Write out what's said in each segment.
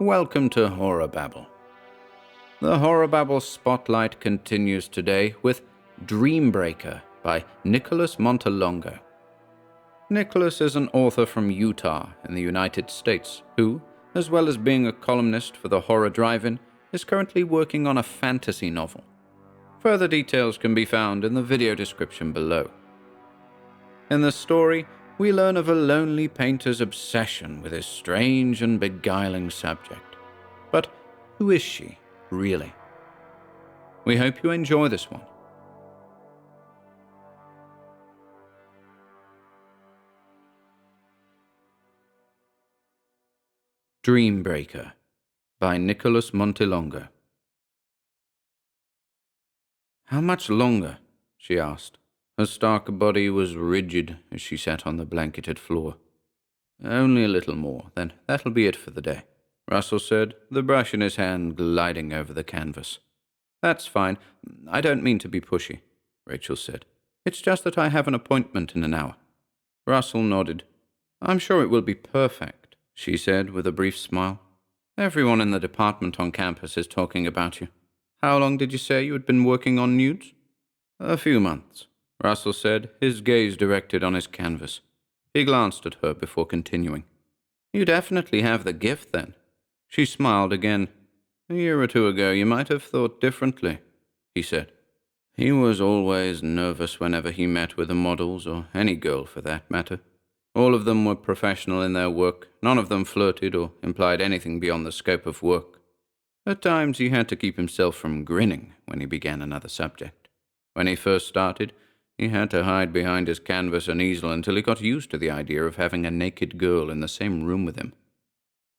Welcome to HorrorBabble. The HorrorBabble Spotlight continues today with Dreambreaker by Nicholas Montelongo. Nicholas is an author from Utah in the United States who, as well as being a columnist for the Horror Drive-In, is currently working on a fantasy novel. Further details can be found in the video description below. In the story, we learn of a lonely painter's obsession with his strange and beguiling subject. But who is she, really? We hope you enjoy this one. Dreambreaker by Nicholas Montelongo. "How much longer?" she asked. Her stark body was rigid as she sat on the blanketed floor. "Only a little more, then that'll be it for the day," Russell said, the brush in his hand gliding over the canvas. "That's fine. I don't mean to be pushy," Rachel said. "It's just that I have an appointment in an hour." Russell nodded. "I'm sure it will be perfect," she said with a brief smile. "Everyone in the department on campus is talking about you. How long did you say you had been working on nudes?" "A few months," Russell said, his gaze directed on his canvas. He glanced at her before continuing. "You definitely have the gift, then." She smiled again. "A year or two ago you might have thought differently," he said. He was always nervous whenever he met with the models, or any girl for that matter. All of them were professional in their work. None of them flirted or implied anything beyond the scope of work. At times he had to keep himself from grinning when he began another subject. When he first started, he had to hide behind his canvas and easel until he got used to the idea of having a naked girl in the same room with him.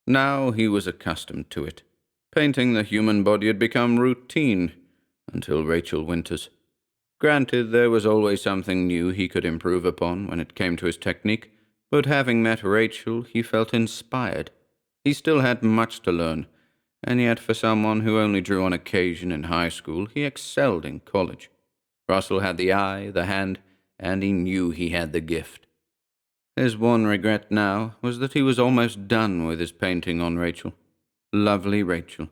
Now he was accustomed to it. Painting the human body had become routine, until Rachel Winters. Granted, there was always something new he could improve upon when it came to his technique, but having met Rachel, he felt inspired. He still had much to learn, and yet for someone who only drew on occasion in high school, he excelled in college. Russell had the eye, the hand, and he knew he had the gift. His one regret now was that he was almost done with his painting on Rachel. Lovely Rachel.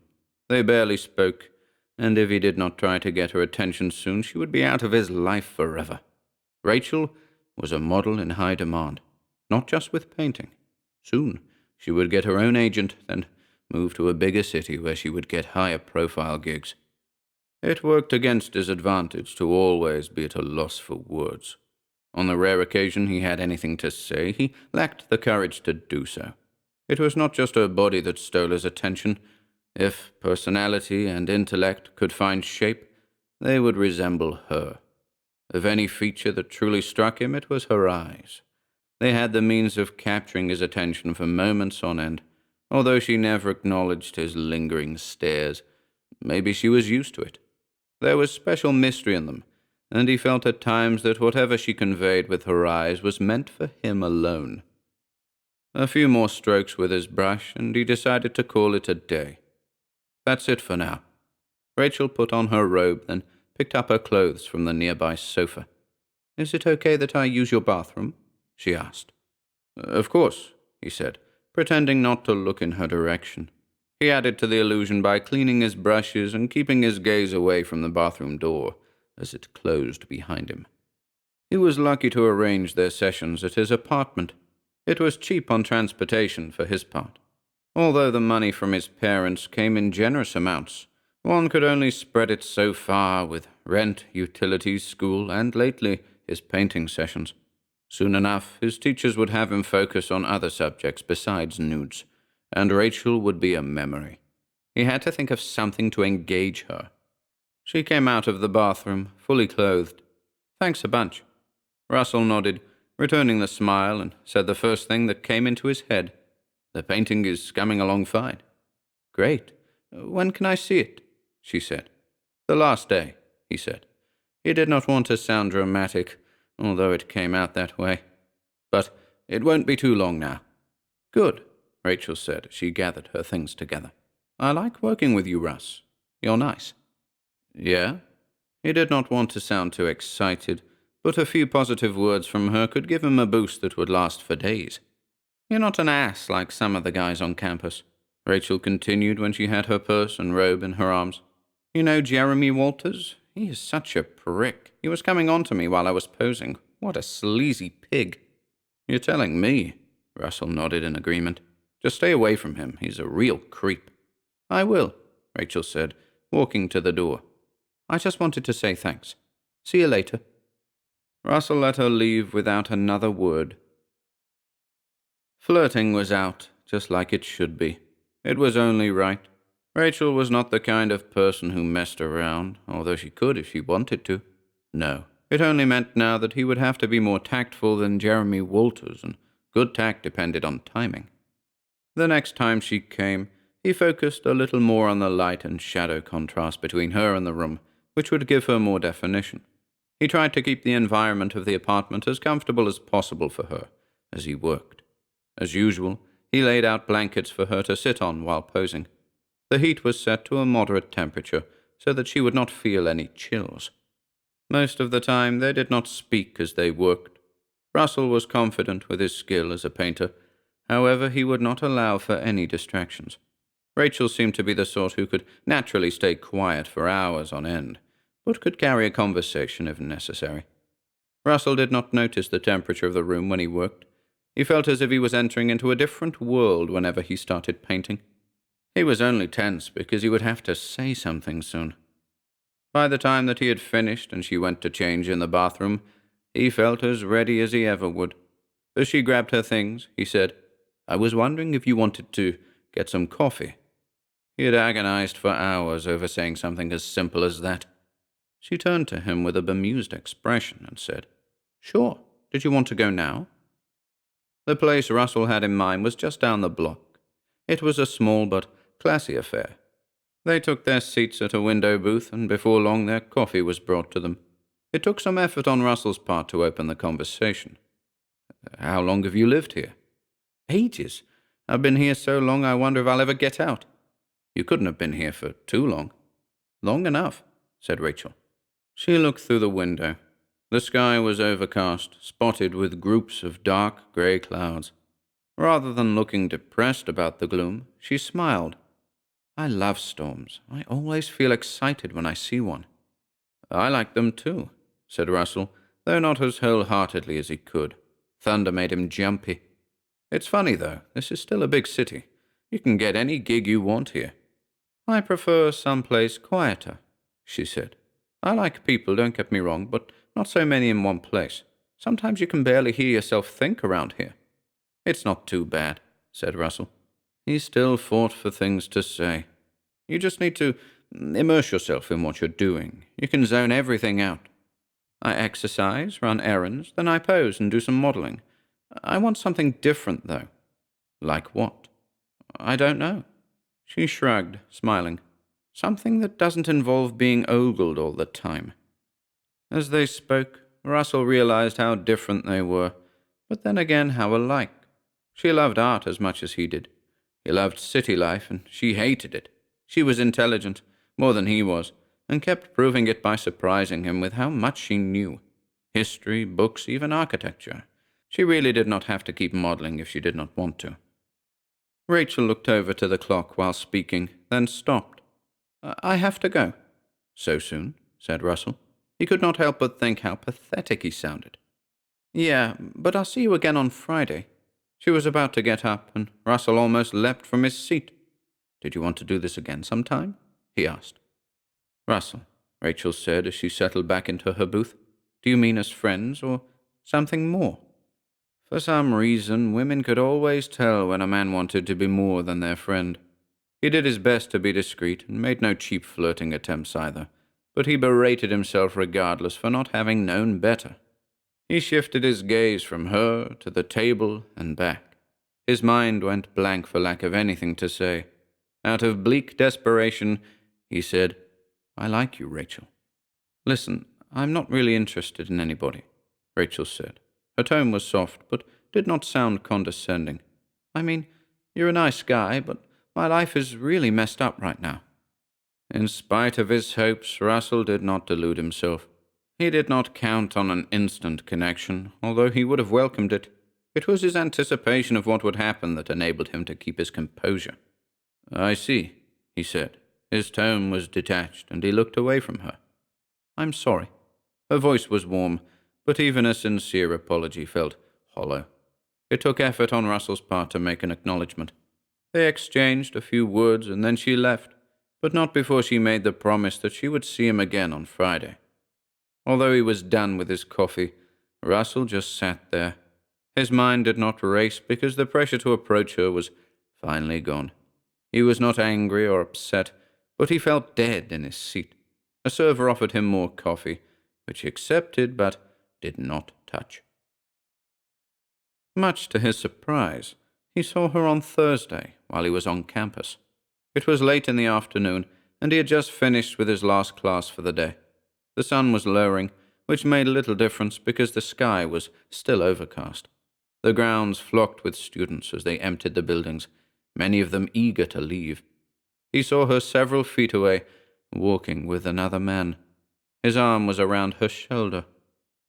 They barely spoke, and if he did not try to get her attention soon, she would be out of his life forever. Rachel was a model in high demand, not just with painting. Soon she would get her own agent, then move to a bigger city where she would get higher profile gigs. It worked against his advantage to always be at a loss for words. On the rare occasion he had anything to say, he lacked the courage to do so. It was not just her body that stole his attention. If personality and intellect could find shape, they would resemble her. Of any feature that truly struck him, it was her eyes. They had the means of capturing his attention for moments on end, although she never acknowledged his lingering stares. Maybe she was used to it. There was special mystery in them, and he felt at times that whatever she conveyed with her eyes was meant for him alone. A few more strokes with his brush, and he decided to call it a day. "That's it for now." Rachel put on her robe, then picked up her clothes from the nearby sofa. "Is it okay that I use your bathroom?" she asked. "Of course," he said, pretending not to look in her direction. He added to the illusion by cleaning his brushes and keeping his gaze away from the bathroom door as it closed behind him. He was lucky to arrange their sessions at his apartment. It was cheap on transportation for his part. Although the money from his parents came in generous amounts, one could only spread it so far with rent, utilities, school, and lately his painting sessions. Soon enough, his teachers would have him focus on other subjects besides nudes, and Rachel would be a memory. He had to think of something to engage her. She came out of the bathroom, fully clothed. "Thanks a bunch." Russell nodded, returning the smile, and said the first thing that came into his head. "The painting is coming along fine." "Great. When can I see it?" she said. "The last day," he said. He did not want to sound dramatic, although it came out that way. "But it won't be too long now." "Good," Rachel said as she gathered her things together. "I like working with you, Russ. You're nice." "Yeah?" He did not want to sound too excited, but a few positive words from her could give him a boost that would last for days. "You're not an ass like some of the guys on campus." Rachel continued when she had her purse and robe in her arms. You know Jeremy Walters? He is such a prick. He was coming on to me while I was posing. What a sleazy pig. You're telling me? Russell nodded in agreement. Just stay away from him. He's a real creep. I will, Rachel said, walking to the door. I just wanted to say thanks. See you later. Russell let her leave without another word. Flirting was out, just like it should be. It was only right. Rachel was not the kind of person who messed around, although she could if she wanted to. No, it only meant now that he would have to be more tactful than Jeremy Walters, and good tact depended on timing. The next time she came, he focused a little more on the light and shadow contrast between her and the room, which would give her more definition. He tried to keep the environment of the apartment as comfortable as possible for her as he worked. As usual, he laid out blankets for her to sit on while posing. The heat was set to a moderate temperature so that she would not feel any chills. Most of the time they did not speak as they worked. Russell was confident with his skill as a painter. However, he would not allow for any distractions. Rachel seemed to be the sort who could naturally stay quiet for hours on end, but could carry a conversation if necessary. Russell did not notice the temperature of the room when he worked. He felt as if he was entering into a different world whenever he started painting. He was only tense because he would have to say something soon. By the time that he had finished and she went to change in the bathroom, he felt as ready as he ever would. As she grabbed her things, he said, I was wondering if you wanted to get some coffee. He had agonized for hours over saying something as simple as that. She turned to him with a bemused expression and said, Sure, did you want to go now? The place Russell had in mind was just down the block. It was a small but classy affair. They took their seats at a window booth, and before long their coffee was brought to them. It took some effort on Russell's part to open the conversation. How long have you lived here? Ages. I've been here so long I wonder if I'll ever get out. You couldn't have been here for too long. Long enough, said Rachel. She looked through the window. The sky was overcast, spotted with groups of dark grey clouds. Rather than looking depressed about the gloom, she smiled. I love storms. I always feel excited when I see one. I like them too, said Russell, though not as wholeheartedly as he could. Thunder made him jumpy. It's funny, though. This is still a big city. You can get any gig you want here. I prefer someplace quieter, she said. I like people, don't get me wrong, but not so many in one place. Sometimes you can barely hear yourself think around here. It's not too bad, said Russell. He still fought for things to say. You just need to immerse yourself in what you're doing. You can zone everything out. I exercise, run errands, then I pose and do some modeling. I want something different, though. Like what? I don't know. She shrugged, smiling. Something that doesn't involve being ogled all the time. As they spoke, Russell realized how different they were, but then again how alike. She loved art as much as he did. He loved city life, and she hated it. She was intelligent, more than he was, and kept proving it by surprising him with how much she knew. History, books, even architecture. She really did not have to keep modeling if she did not want to. Rachel looked over to the clock while speaking, then stopped. I have to go. So soon, said Russell. He could not help but think how pathetic he sounded. Yeah, but I'll see you again on Friday. She was about to get up, and Russell almost leapt from his seat. Did you want to do this again sometime? He asked. Russell, Rachel said as she settled back into her booth. Do you mean as friends, or something more? For some reason, women could always tell when a man wanted to be more than their friend. He did his best to be discreet, and made no cheap flirting attempts either, but he berated himself regardless for not having known better. He shifted his gaze from her to the table and back. His mind went blank for lack of anything to say. Out of bleak desperation, he said, I like you, Rachel. Listen, I'm not really interested in anybody, Rachel said. Her tone was soft, but did not sound condescending. I mean, you're a nice guy, but my life is really messed up right now. In spite of his hopes, Russell did not delude himself. He did not count on an instant connection, although he would have welcomed it. It was his anticipation of what would happen that enabled him to keep his composure. I see, he said. His tone was detached, and he looked away from her. I'm sorry. Her voice was warm, but even a sincere apology felt hollow. It took effort on Russell's part to make an acknowledgement. They exchanged a few words, and then she left, but not before she made the promise that she would see him again on Friday. Although he was done with his coffee, Russell just sat there. His mind did not race because the pressure to approach her was finally gone. He was not angry or upset, but he felt dead in his seat. A server offered him more coffee, which he accepted but did not touch. Much to his surprise, he saw her on Thursday while he was on campus. It was late in the afternoon, and he had just finished with his last class for the day. The sun was lowering, which made little difference because the sky was still overcast. The grounds flocked with students as they emptied the buildings, many of them eager to leave. He saw her several feet away, walking with another man. His arm was around her shoulder.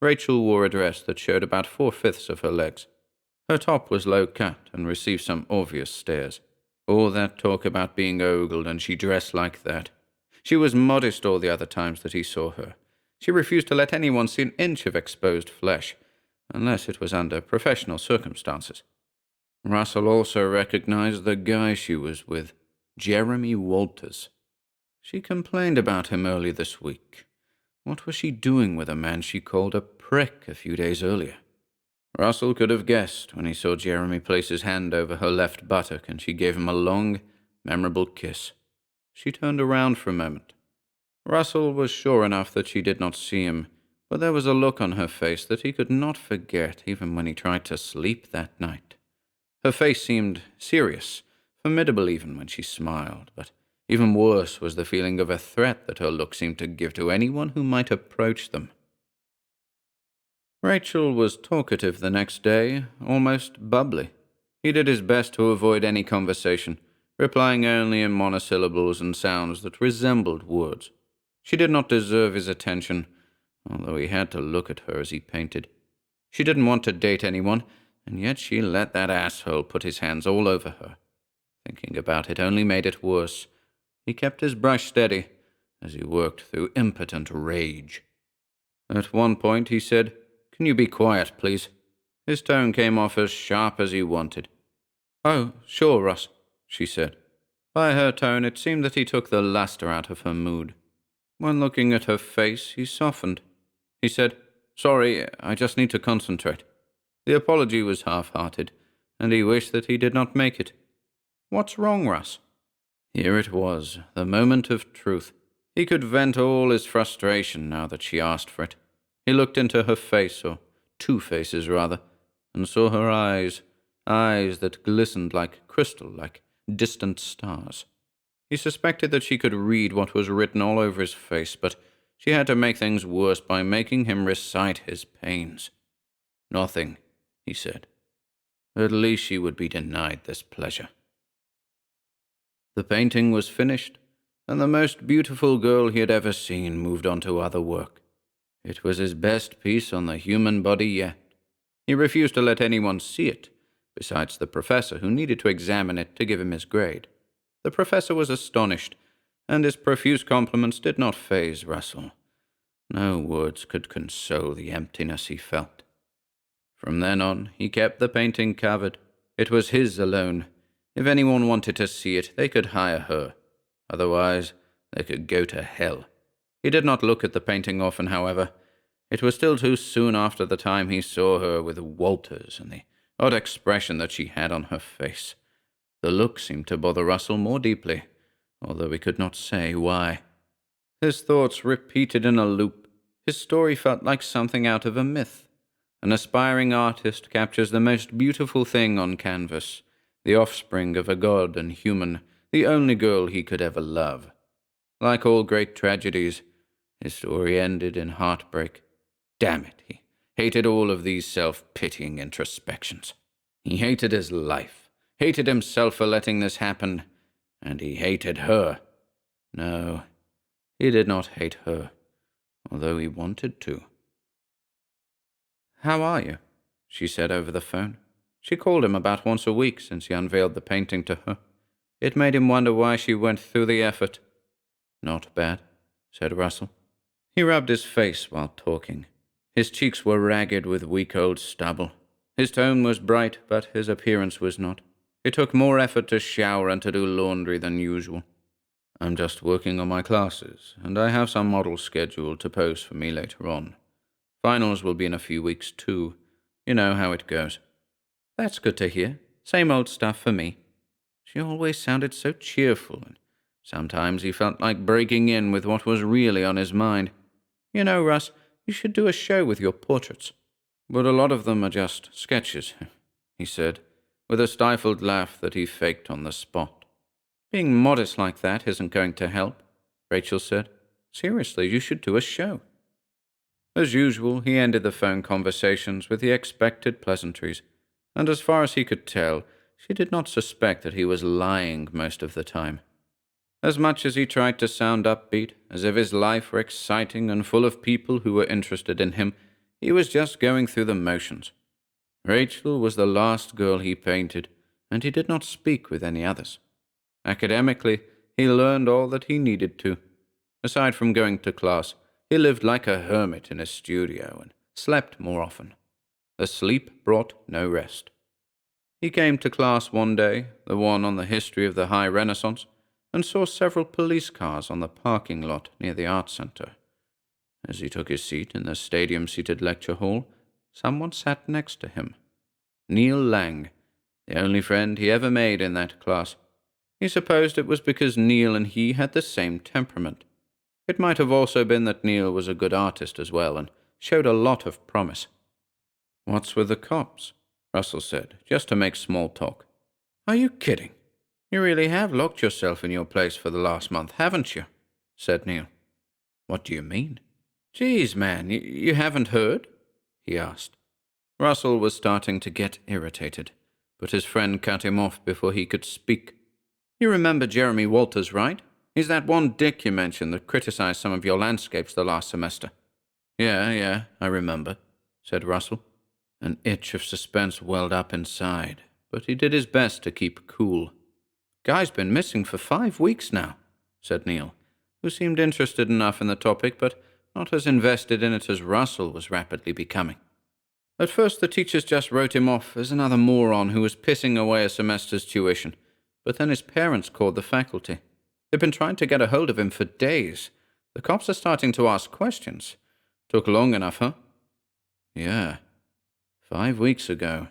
Rachel wore a dress that showed about 4/5 of her legs. Her top was low-cut and received some obvious stares. All that talk about being ogled, and she dressed like that. She was modest all the other times that he saw her. She refused to let anyone see an inch of exposed flesh, unless it was under professional circumstances. Russell also recognized the guy she was with, Jeremy Walters. She complained about him early this week. What was she doing with a man she called a prick a few days earlier? Russell could have guessed when he saw Jeremy place his hand over her left buttock and she gave him a long, memorable kiss. She turned around for a moment. Russell was sure enough that she did not see him, but there was a look on her face that he could not forget even when he tried to sleep that night. Her face seemed serious, formidable even when she smiled, but even worse was the feeling of a threat that her look seemed to give to anyone who might approach them. Rachel was talkative the next day, almost bubbly. He did his best to avoid any conversation, replying only in monosyllables and sounds that resembled words. She did not deserve his attention, although he had to look at her as he painted. She didn't want to date anyone, and yet she let that asshole put his hands all over her. Thinking about it only made it worse. He kept his brush steady as he worked through impotent rage. At one point he said, "Can you be quiet, please?" His tone came off as sharp as he wanted. "Oh, sure, Russ," she said. By her tone, it seemed that he took the luster out of her mood. When looking at her face, he softened. He said, "Sorry, I just need to concentrate." The apology was half-hearted, and he wished that he did not make it. "What's wrong, Russ?" Here it was, the moment of truth. He could vent all his frustration now that she asked for it. He looked into her face, or two faces rather, and saw her eyes that glistened like crystal, like distant stars. He suspected that she could read what was written all over his face, but she had to make things worse by making him recite his pains. "Nothing," he said. At least she would be denied this pleasure. The painting was finished, and the most beautiful girl he had ever seen moved on to other work. It was his best piece on the human body yet. He refused to let anyone see it, besides the professor, who needed to examine it to give him his grade. The professor was astonished, and his profuse compliments did not faze Russell. No words could console the emptiness he felt. From then on, he kept the painting covered. It was his alone. If anyone wanted to see it, they could hire her. Otherwise, they could go to hell. He did not look at the painting often, however. It was still too soon after the time he saw her with Walters and the odd expression that she had on her face. The look seemed to bother Russell more deeply, although he could not say why. His thoughts repeated in a loop. His story felt like something out of a myth. An aspiring artist captures the most beautiful thing on canvas, the offspring of a god and human, the only girl he could ever love. Like all great tragedies, his story ended in heartbreak. Damn it, he hated all of these self-pitying introspections. He hated his life, hated himself for letting this happen, and he hated her. No, he did not hate her, although he wanted to. "How are you?" she said over the phone. She called him about once a week since he unveiled the painting to her. It made him wonder why she went through the effort. "Not bad," said Russell. He rubbed his face while talking. His cheeks were ragged with week old stubble. His tone was bright, but his appearance was not. It took more effort to shower and to do laundry than usual. "I'm just working on my classes, and I have some models scheduled to pose for me later on. Finals will be in a few weeks, too. You know how it goes." "That's good to hear. Same old stuff for me." She always sounded so cheerful, and sometimes he felt like breaking in with what was really on his mind. "You know, Russ, you should do a show with your portraits." "But a lot of them are just sketches," he said, with a stifled laugh that he faked on the spot. "Being modest like that isn't going to help," Rachel said. "Seriously, you should do a show." As usual, he ended the phone conversations with the expected pleasantries, and as far as he could tell, she did not suspect that he was lying most of the time. As much as he tried to sound upbeat, as if his life were exciting and full of people who were interested in him, he was just going through the motions. Rachel was the last girl he painted, and he did not speak with any others. Academically, he learned all that he needed to. Aside from going to class, he lived like a hermit in his studio and slept more often. The sleep brought no rest. He came to class one day, the one on the history of the High Renaissance, and saw several police cars on the parking lot near the art center. As he took his seat in the stadium-seated lecture hall, someone sat next to him. Neil Lang, the only friend he ever made in that class. He supposed it was because Neil and he had the same temperament. It might have also been that Neil was a good artist as well and showed a lot of promise. "What's with the cops?" Russell said, just to make small talk. "Are you kidding? You really have locked yourself in your place for the last month, haven't you?" said Neil. "What do you mean?" "Geez, man, you haven't heard?" he asked. Russell was starting to get irritated, but his friend cut him off before he could speak. "You remember Jeremy Walters, right? He's that one dick you mentioned that criticized some of your landscapes the last semester." Yeah, I remember," said Russell. An itch of suspense welled up inside, but he did his best to keep cool. "Guy's been missing for 5 weeks now," said Neil, who seemed interested enough in the topic, but not as invested in it as Russell was rapidly becoming. At first the teachers just wrote him off as another moron who was pissing away a semester's tuition, but then his parents called the faculty. They've been trying to get a hold of him for days. The cops are starting to ask questions. Took long enough, huh? Yeah. 5 weeks ago,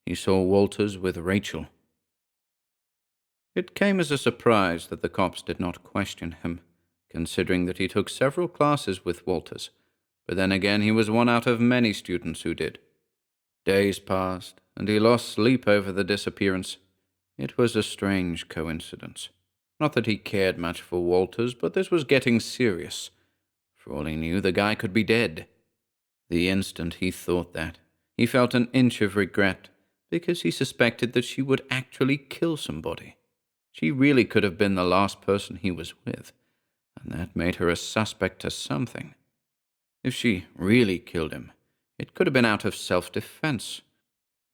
he saw Walters with Rachel. It came as a surprise that the cops did not question him, considering that he took several classes with Walters, but then again he was one out of many students who did. Days passed, and he lost sleep over the disappearance. It was a strange coincidence. Not that he cared much for Walters, but this was getting serious. For all he knew, the guy could be dead. The instant he thought that, he felt an inch of regret, because he suspected that she would actually kill somebody. She really could have been the last person he was with, and that made her a suspect to something. If she really killed him, it could have been out of self-defense.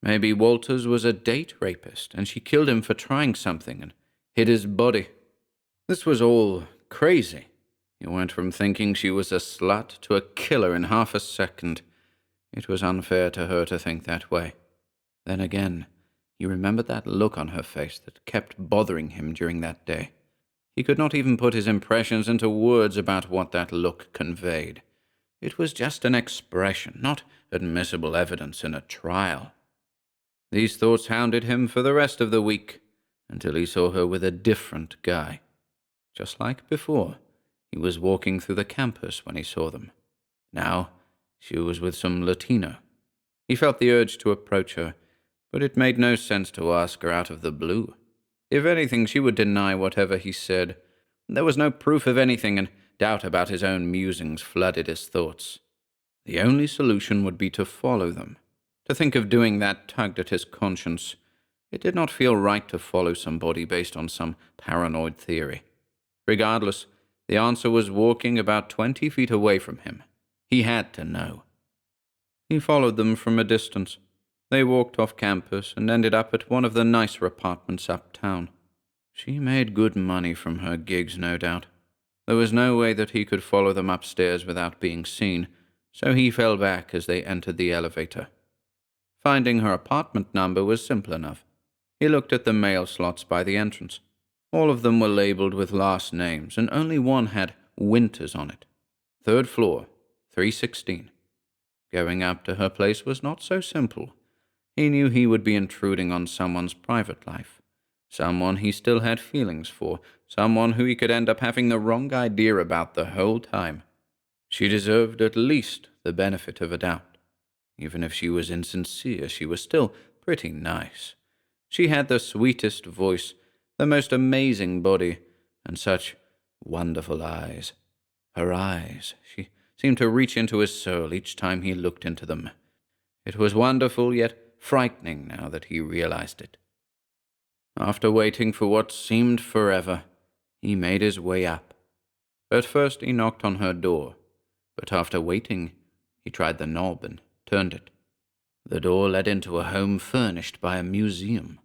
Maybe Walters was a date rapist, and she killed him for trying something and hid his body. This was all crazy. He went from thinking she was a slut to a killer in half a second. It was unfair to her to think that way. Then again, he remembered that look on her face that kept bothering him during that day. He could not even put his impressions into words about what that look conveyed. It was just an expression, not admissible evidence in a trial. These thoughts hounded him for the rest of the week, until he saw her with a different guy. Just like before, he was walking through the campus when he saw them. Now, she was with some Latino. He felt the urge to approach her, but it made no sense to ask her out of the blue. If anything, she would deny whatever he said. There was no proof of anything, and doubt about his own musings flooded his thoughts. The only solution would be to follow them. To think of doing that tugged at his conscience. It did not feel right to follow somebody based on some paranoid theory. Regardless, the answer was walking about 20 feet away from him. He had to know. He followed them from a distance. They walked off campus and ended up at one of the nicer apartments uptown. She made good money from her gigs, no doubt. There was no way that he could follow them upstairs without being seen, so he fell back as they entered the elevator. Finding her apartment number was simple enough. He looked at the mail slots by the entrance. All of them were labeled with last names, and only one had Winters on it. 3rd floor, 316. Going up to her place was not so simple. He knew he would be intruding on someone's private life. Someone he still had feelings for. Someone who he could end up having the wrong idea about the whole time. She deserved at least the benefit of a doubt. Even if she was insincere, she was still pretty nice. She had the sweetest voice, the most amazing body, and such wonderful eyes. Her eyes, she seemed to reach into his soul each time he looked into them. It was wonderful, yet frightening now that he realized it. After waiting for what seemed forever, he made his way up. At first he knocked on her door, but after waiting, he tried the knob and turned it. The door led into a home furnished by a museum.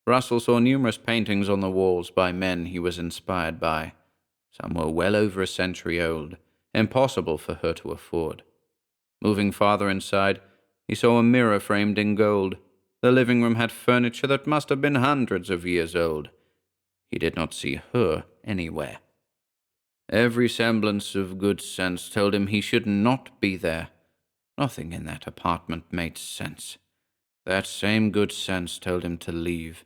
Russell saw numerous paintings on the walls by men he was inspired by. Some were well over a century old, impossible for her to afford. Moving farther inside, he saw a mirror framed in gold. The living room had furniture that must have been hundreds of years old. He did not see her anywhere. Every semblance of good sense told him he should not be there. Nothing in that apartment made sense. That same good sense told him to leave.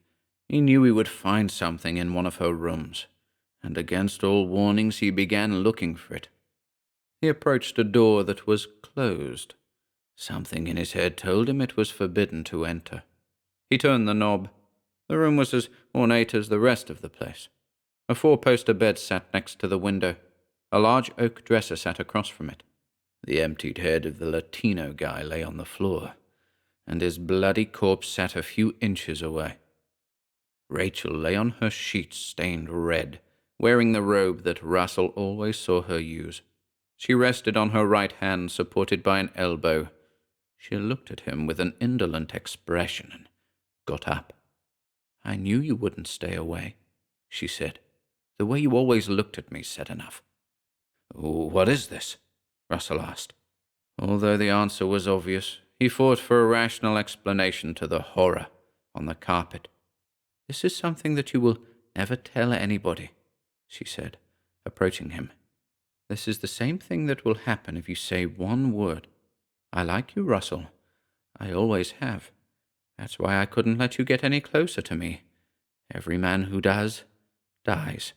He knew he would find something in one of her rooms, and against all warnings he began looking for it. He approached a door that was closed. Something in his head told him it was forbidden to enter. He turned the knob. The room was as ornate as the rest of the place. A 4-poster bed sat next to the window. A large oak dresser sat across from it. The emptied head of the Latino guy lay on the floor, and his bloody corpse sat a few inches away. Rachel lay on her sheets stained red, wearing the robe that Russell always saw her use. She rested on her right hand, supported by an elbow. She looked at him with an indolent expression and got up. "I knew you wouldn't stay away," she said. "The way you always looked at me said enough." "What is this?" Russell asked. Although the answer was obvious, he fought for a rational explanation to the horror on the carpet. "This is something that you will never tell anybody," she said, approaching him. "This is the same thing that will happen if you say one word. I like you, Russell. I always have. That's why I couldn't let you get any closer to me. Every man who does, dies."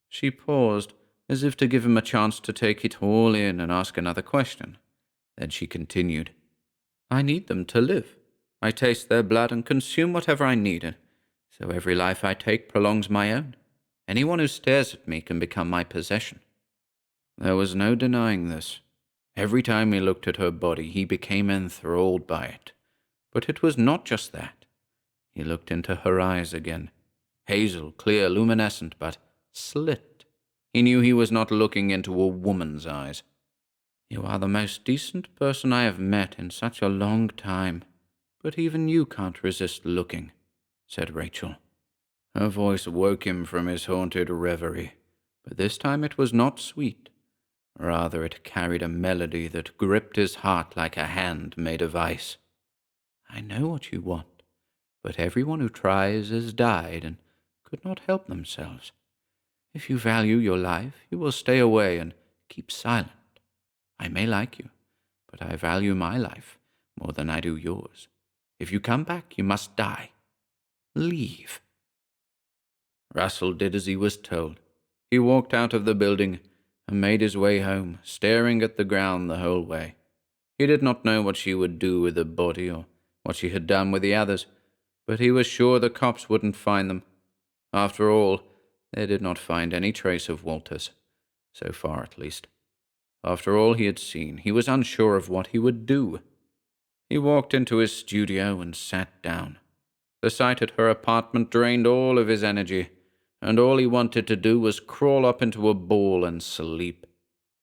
She paused, as if to give him a chance to take it all in and ask another question. Then she continued, "I need them to live. I taste their blood and consume whatever I need, and so every life I take prolongs my own. Anyone who stares at me can become my possession." There was no denying this. Every time he looked at her body, he became enthralled by it. But it was not just that. He looked into her eyes again. Hazel, clear, luminescent, but slit. He knew he was not looking into a woman's eyes. "You are the most decent person I have met in such a long time, but even you can't resist looking," said Rachel. Her voice woke him from his haunted reverie, but this time it was not sweet. Rather, it carried a melody that gripped his heart like a hand made of ice. "I know what you want, but everyone who tries has died and could not help themselves. If you value your life, you will stay away and keep silent. I may like you, but I value my life more than I do yours. If you come back, you must die. Leave." Russell did as he was told. He walked out of the building and made his way home, staring at the ground the whole way. He did not know what she would do with the body or what she had done with the others, but he was sure the cops wouldn't find them. After all, they did not find any trace of Walters, so far at least. After all he had seen, he was unsure of what he would do. He walked into his studio and sat down. The sight at her apartment drained all of his energy, and all he wanted to do was crawl up into a ball and sleep.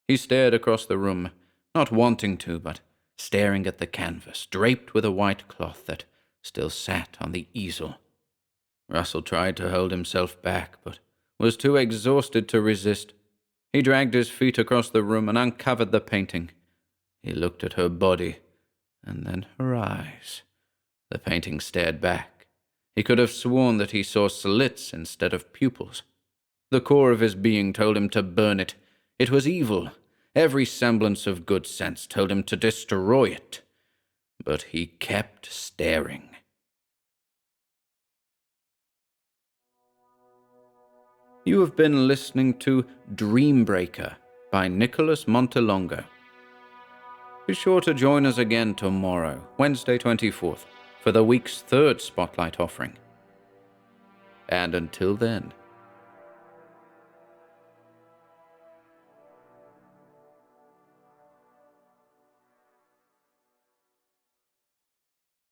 He stared across the room, not wanting to, but staring at the canvas, draped with a white cloth that still sat on the easel. Russell tried to hold himself back, but was too exhausted to resist. He dragged his feet across the room and uncovered the painting. He looked at her body, and then her eyes. The painting stared back. He could have sworn that he saw slits instead of pupils. The core of his being told him to burn it. It was evil. Every semblance of good sense told him to destroy it. But he kept staring. You have been listening to Dreambreaker by Nicholas Montelongo. Be sure to join us again tomorrow, Wednesday 24th, for the week's third Spotlight offering. And until then,